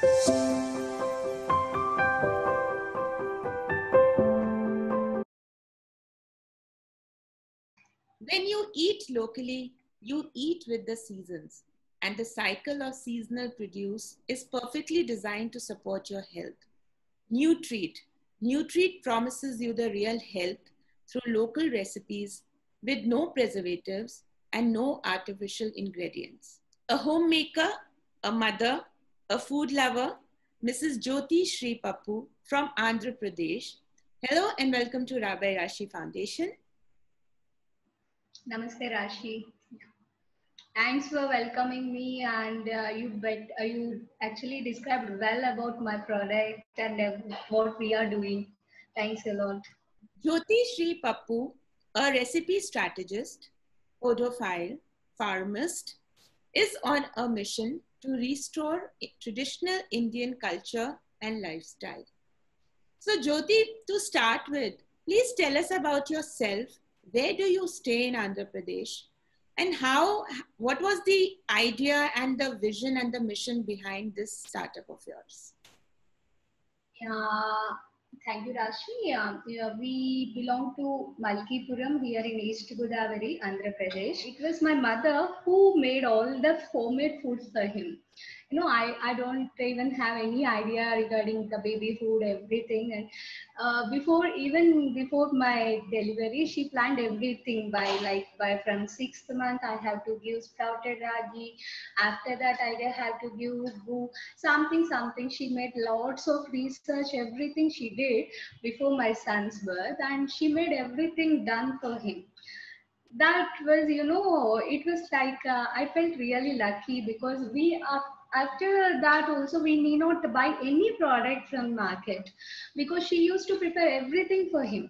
When you eat locally, you eat with the seasons, and the cycle of seasonal produce is perfectly designed to support your health. Nutreat. Nutreat promises you the real health through local recipes with no preservatives and no artificial ingredients. A homemaker, a mother, a food lover, Mrs. Jyoti Sri Pappu from Andhra Pradesh. Hello and welcome to Rabbi Rashi Foundation. Namaste Rashi. Thanks for welcoming me, and you actually described well about my product and what we are doing. Thanks a lot. Jyoti Sri Pappu, a recipe strategist, podophile, pharmacist, is on a mission to restore traditional Indian culture and lifestyle. So, Jyoti, to start with, please tell us about yourself. Where do you stay in Andhra Pradesh? And what was the idea and the vision and the mission behind this startup of yours? Thank you, Rashi. We belong to Malkipuram here in East Godavari, Andhra Pradesh. It was my mother who made all the homemade foods for him. I don't even have any idea regarding the baby food, everything. And before my delivery, she planned everything by from 6th month, I have to give sprouted ragi. After that, I have to give something. She made lots of research, everything she did before my son's birth, and she made everything done for him. That was, it was like I felt really lucky because we are. After that also we need not buy any product from market because she used to prepare everything for him.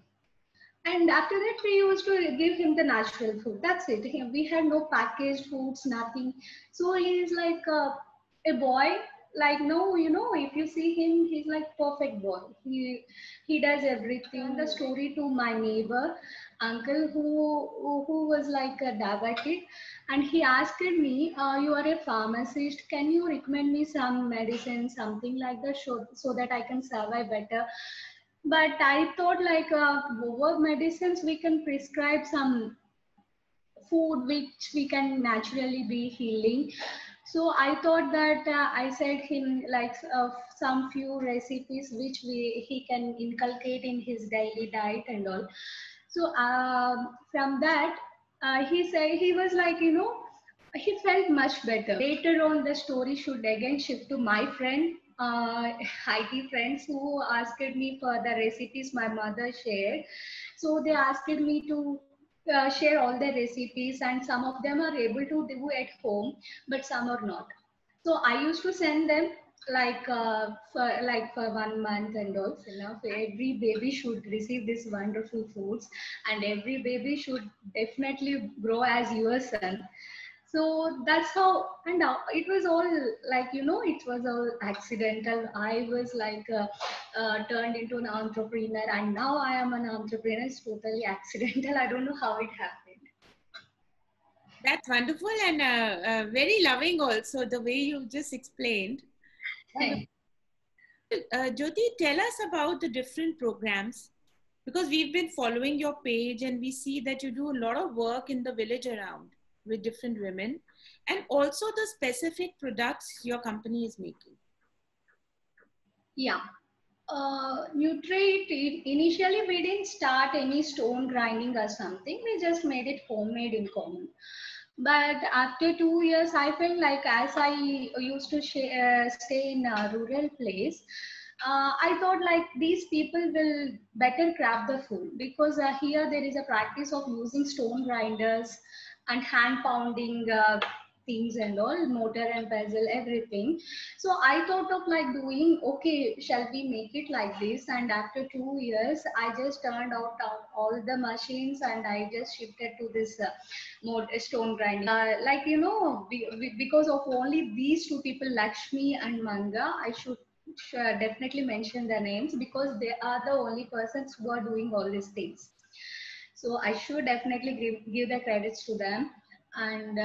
And after that, we used to give him the natural food. That's it. We had no packaged foods, nothing. So he is like a boy. Like no, if you see him, he's like perfect boy. He does everything. The story to my neighbor, uncle, who was like a diabetic, and he asked me, "You are a pharmacist. Can you recommend me some medicine, something like that, so that I can survive better?" But I thought like over medicines, we can prescribe some food which we can naturally be healing. So I thought that I said him like some few recipes which he can inculcate in his daily diet and all. So from that, he said he was like, he felt much better. Later on, the story should again shift to my friend, IT friends who asked me for the recipes my mother shared. So they asked me to share all the recipes, and some of them are able to do at home, but some are not. So I used to send them for 1 month and all. Enough. Every baby should receive these wonderful foods, and every baby should definitely grow as your son. So that's how, and it was all like, it was all accidental. I was like turned into an entrepreneur, and now I am an entrepreneur. It's totally accidental. I don't know how it happened. That's wonderful and very loving also, the way you just explained. Jyoti, tell us about the different programs, because we've been following your page and we see that you do a lot of work in the village around with different women, and also the specific products your company is making. Yeah. Nutreat, initially we didn't start any stone grinding or something. We just made it homemade in common. But after 2 years, I felt like as I used to stay in a rural place, I thought like these people will better craft the food because here there is a practice of using stone grinders and hand pounding things and all, mortar and pestle, everything. So I thought of like doing, okay, shall we make it like this? And after 2 years, I just turned out all the machines and I just shifted to this stone grinding. Because of only these two people, Lakshmi and Manga, I should definitely mention their names because they are the only persons who are doing all these things. So I should definitely give the credits to them. And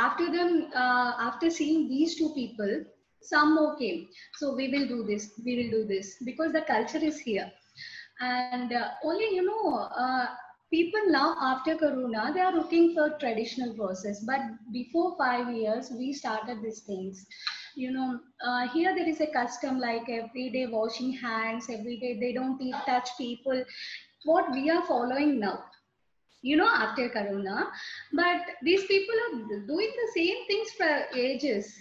after seeing these two people, some more came. So we will do this, we will do this, because the culture is here. And only, people now after Corona, they are looking for traditional process. But before 5 years, we started these things. Here there is a custom like every day washing hands, every day they don't touch people. What we are following now, after Corona. But these people are doing the same things for ages.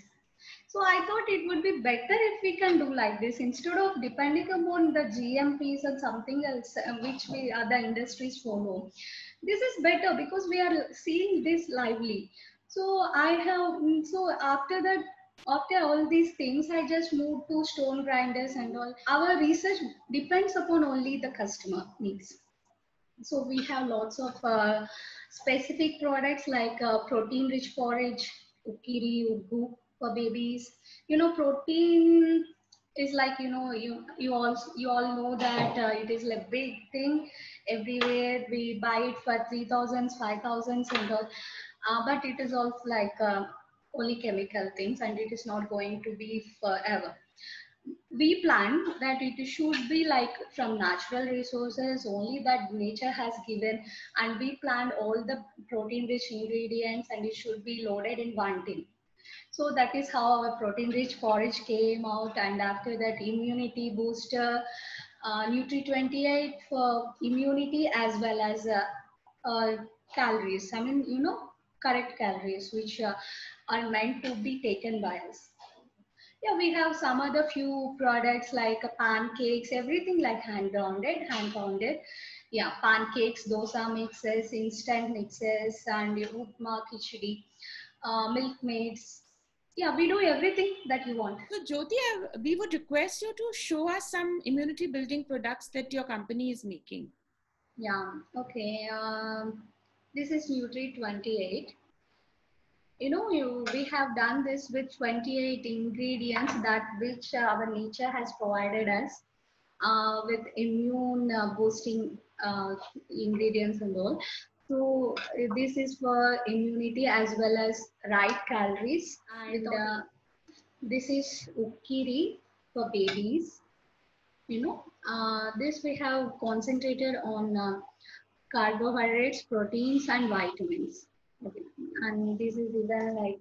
So I thought it would be better if we can do like this instead of depending upon the GMPs and something else which we other industries follow. This is better because we are seeing this lively. So so after that, after all these things, I just moved to stone grinders and all. Our research depends upon only the customer needs. So we have lots of specific products like protein rich porridge, ukiri, ugu for babies. Protein is like, you all know that it is like big thing everywhere. We buy it for 3,000s, 5,000s and all. But it is also like only chemical things, and it is not going to be forever. We plan that it should be like from natural resources only that nature has given, and we planned all the protein rich ingredients, and it should be loaded in one tin. So that is how our protein rich porridge came out. And after that, immunity booster, Nutri 28 for immunity, as well as uh, calories, correct calories which are meant to be taken by us. Yeah, we have some other few products like pancakes, everything like hand pounded. Yeah, pancakes, dosa mixes, instant mixes, and upma, khichdi, milkmaids. Yeah, we do everything that you want. So, Jyoti, we would request you to show us some immunity building products that your company is making. Yeah, okay. This is Nutri 28. We have done this with 28 ingredients that which our nature has provided us with immune boosting ingredients and all. So this is for immunity as well as right calories. And this is ukiri for babies. This we have concentrated on carbohydrates, proteins, and vitamins. Okay. And this is even like,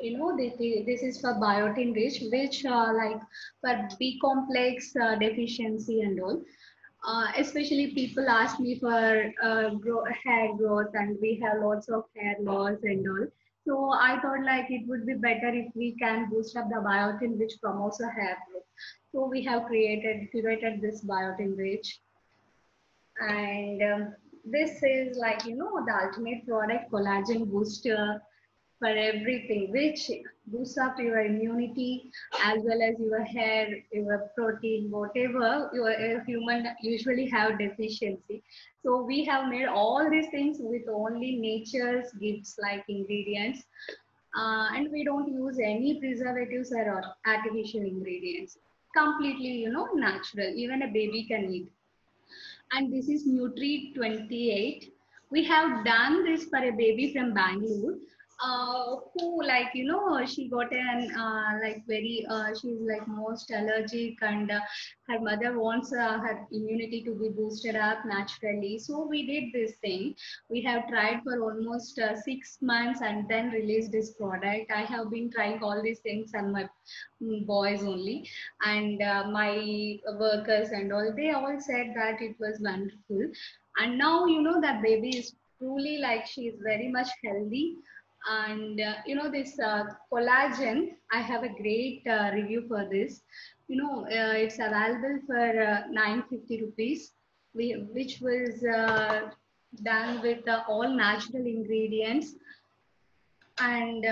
this is for biotin rich, which like for B complex deficiency and all. Especially people ask me for hair growth, and we have lots of hair loss and all. So I thought like it would be better if we can boost up the biotin which promotes the hair growth. So we have curated this biotin rich. And this is like, the ultimate product, collagen booster for everything, which boosts up your immunity as well as your hair, your protein, whatever your human usually have deficiency. So we have made all these things with only nature's gifts like ingredients. And we don't use any preservatives or artificial ingredients. Completely, natural. Even a baby can eat. And this is Nutri 28. We have done this for a baby from Bangalore. Who, like, she got an like very she's like most allergic, and her mother wants her immunity to be boosted up naturally. So we did this thing. We have tried for almost 6 months and then released this product. I have been trying all these things on my boys only, and my workers and all, they all said that it was wonderful. And now, that baby is truly like, she is very much healthy. And this collagen, I have a great review for this. It's available for 950 rupees, which was done with all natural ingredients. And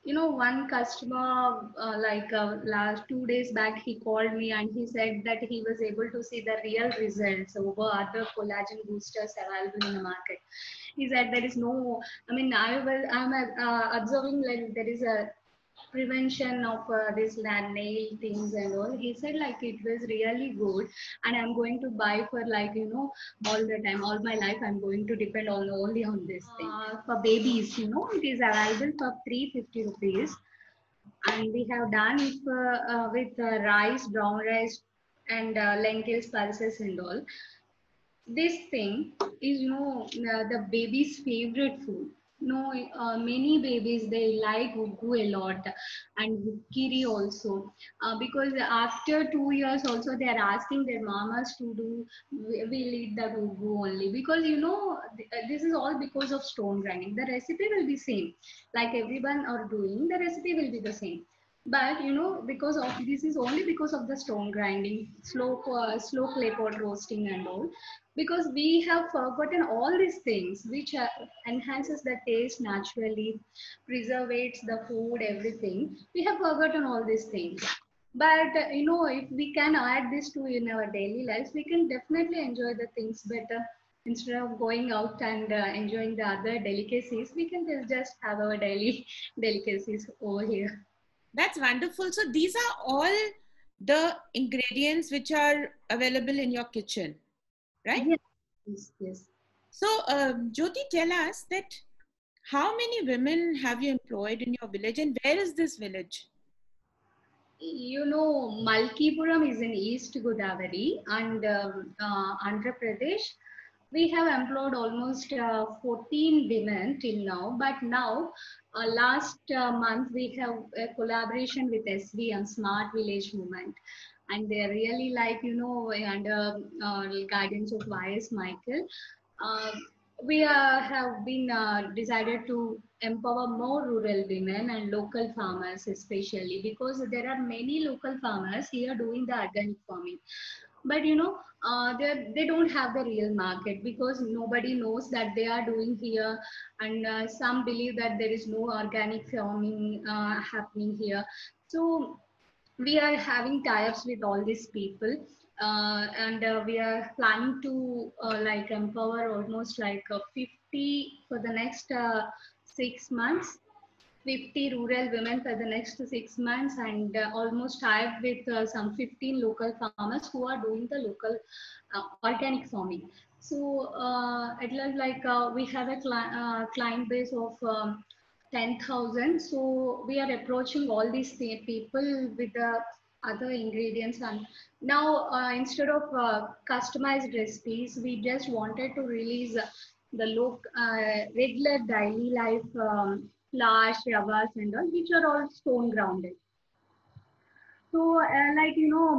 one customer, last 2 days back, he called me and he said that he was able to see the real results over other collagen boosters available in the market. He said there is no, I mean, I'm observing like there is a prevention of this nail things and all. He said like it was really good, and I'm going to buy for like, all the time, all my life I'm going to depend on only on this thing. For babies, it is available for 350 rupees. and we have done it with rice, brown rice, and lentils, pulses, and all. This thing is, the baby's favorite food. No, many babies they like ugu a lot, and kiri also, because after 2 years also they are asking their mamas to do. We'll eat that ugu only because this is all because of stone grinding. The recipe will be same, like everyone are doing. The recipe will be the same, but because of this is only because of the stone grinding, slow clay pot roasting and all, because we have forgotten all these things which enhances the taste naturally, preservates the food, everything. We have forgotten all these things. But if we can add this to in our daily lives, we can definitely enjoy the things better. Instead of going out and enjoying the other delicacies, we can just have our daily delicacies over here. That's wonderful. So these are all the ingredients which are available in your kitchen, right? Yes, yes, yes. So, Jyoti, tell us that how many women have you employed in your village and where is this village? Malkipuram is in East Godavari and Andhra Pradesh. We have employed almost 14 women till now, but now, last month, we have a collaboration with SVM, Smart Village Movement. And they're really like, under guidance of YS Michael. Uh, we have been decided to empower more rural women and local farmers, especially because there are many local farmers here doing the organic farming, but they don't have the real market because nobody knows that they are doing here, and some believe that there is no organic farming happening here. So we are having tie-ups with all these people, and we are planning to like empower almost like 50 for the next 6 months, 50 rural women for the next 6 months, and almost tied with some 15 local farmers who are doing the local organic farming. So it looks like we have a client base of 10,000. So we are approaching all these people with the other ingredients. And now instead of customized recipes, we just wanted to release the regular daily life flours, ravas, and all, which are all stone grounded. So,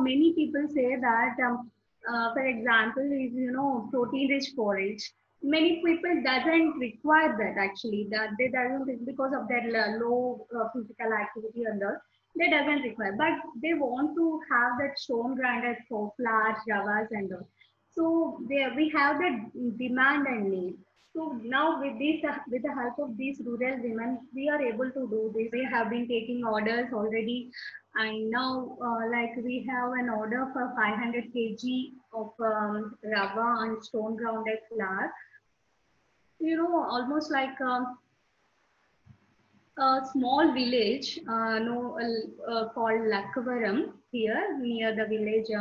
many people say that, for example, is protein-rich porridge. Many people doesn't require that actually. That they doesn't because of their low physical activity and all. They doesn't require, but they want to have that stone grinded for flour, ravas, and all. So there we have the demand and need. So now with this, with the help of these rural women, we are able to do this. We have been taking orders already, and now like we have an order for 500 kg of rava and stone grounded flour. Almost like a small village, no, called Lakavaram here near the village,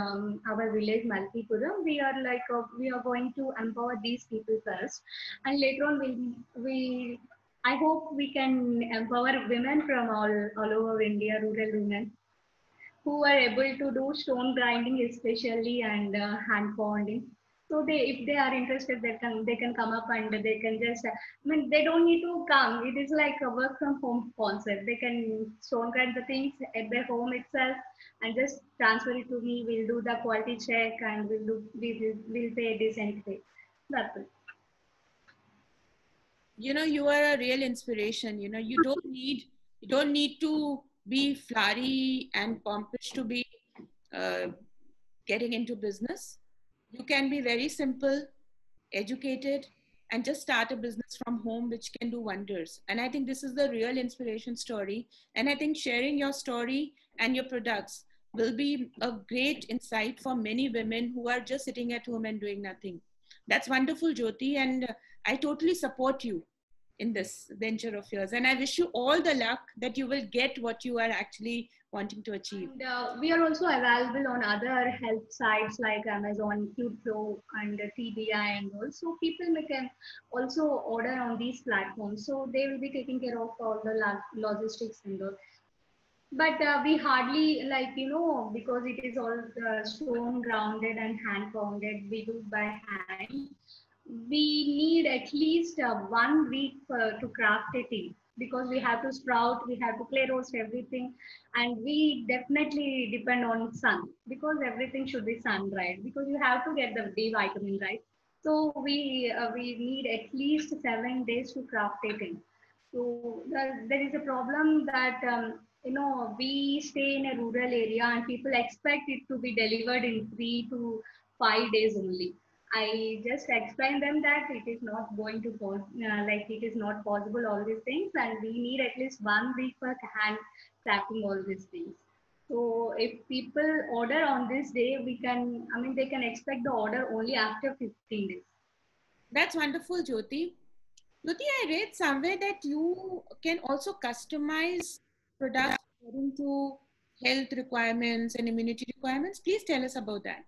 our village Malkipuram. We are like we are going to empower these people first, and later on we I hope we can empower women from all over India, rural women who are able to do stone grinding especially, and hand pounding. So if they are interested, they can come up and they can just they don't need to come. It is like a work from home concept. They can stone grind the things at their home itself and just transfer it to me. We'll do the quality check and we'll pay a decent pay. That's it. You are a real inspiration. You don't need to be flowery and pompous to be uh, getting into business. You can be very simple, educated, and just start a business from home, which can do wonders. And I think this is the real inspiration story. And I think sharing your story and your products will be a great insight for many women who are just sitting at home and doing nothing. That's wonderful, Jyoti. And I totally support you in this venture of yours. And I wish you all the luck that you will get what you are actually wanting to achieve. And we are also available on other health sites like Amazon, Qpro, and TBI, and also people can also order on these platforms. So they will be taking care of all the logistics and all. But we hardly, like, because it is all stone grounded and hand pounded, we do by hand. We need at least 1 week to craft it in, because we have to sprout, we have to clay roast everything, and we definitely depend on sun, because everything should be sun dried, because you have to get the D vitamin, right? So we need at least 7 days to craft it in. So there is a problem that we stay in a rural area and people expect it to be delivered in 3 to 5 days only. I just explained them that it is not going to like it is not possible, all these things, and we need at least 1 week for hand crafting all these things. So if people order on this day, they can expect the order only after 15 days. That's wonderful, Jyoti. Jyoti, I read somewhere that you can also customize products according to health requirements and immunity requirements. Please tell us about that.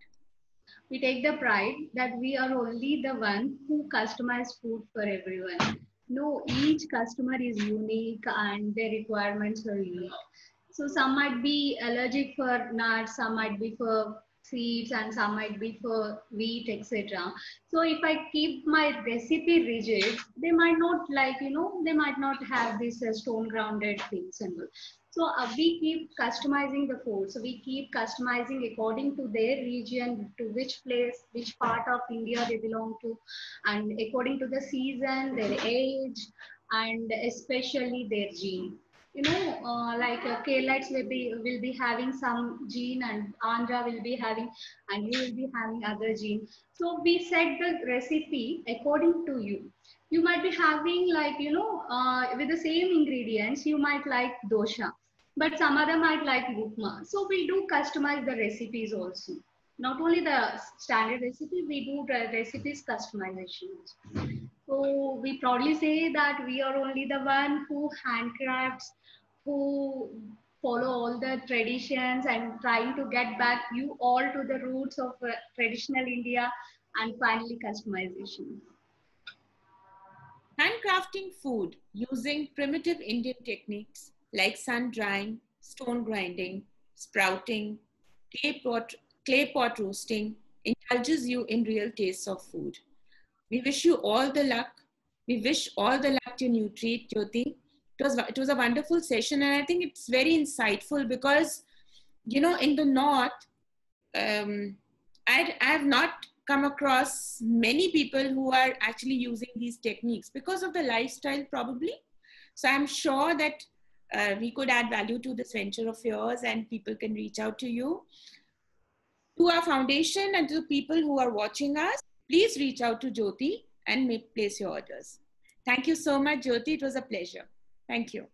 We take the pride that we are only the one who customize food for everyone. No, each customer is unique and their requirements are unique. So some might be allergic for nuts, some might be for seeds, and some might be for wheat, etc. So if I keep my recipe rigid, they might not they might not have these stone grounded things and all. So we keep customizing the food. So we keep customizing according to their region, to which place, which part of India they belong to, and according to the season, their age, and especially their gene. Kerala will be having some gene, and Andhra will be having, and you will be having other gene. So we set the recipe according to you. You might be having with the same ingredients, you might like dosha, but some other might like upma. So we do customize the recipes also. Not only the standard recipe, we do the recipes customizations. So we proudly say that we are only the one who handcrafts, who follow all the traditions and trying to get back you all to the roots of traditional India, and finally customization. Handcrafting food using primitive Indian techniques like sun drying, stone grinding, sprouting, clay pot, clay pot roasting indulges you in real tastes of food. We wish you all the luck. We wish all the luck to Nutreat, Jyoti. It was a wonderful session, and I think it's very insightful because, in the north, I have not come across many people who are actually using these techniques because of the lifestyle, probably. So I'm sure that we could add value to this venture of yours, and people can reach out to you. To our foundation and to the people who are watching us, please reach out to Jyoti and place your orders. Thank you so much, Jyoti. It was a pleasure. Thank you.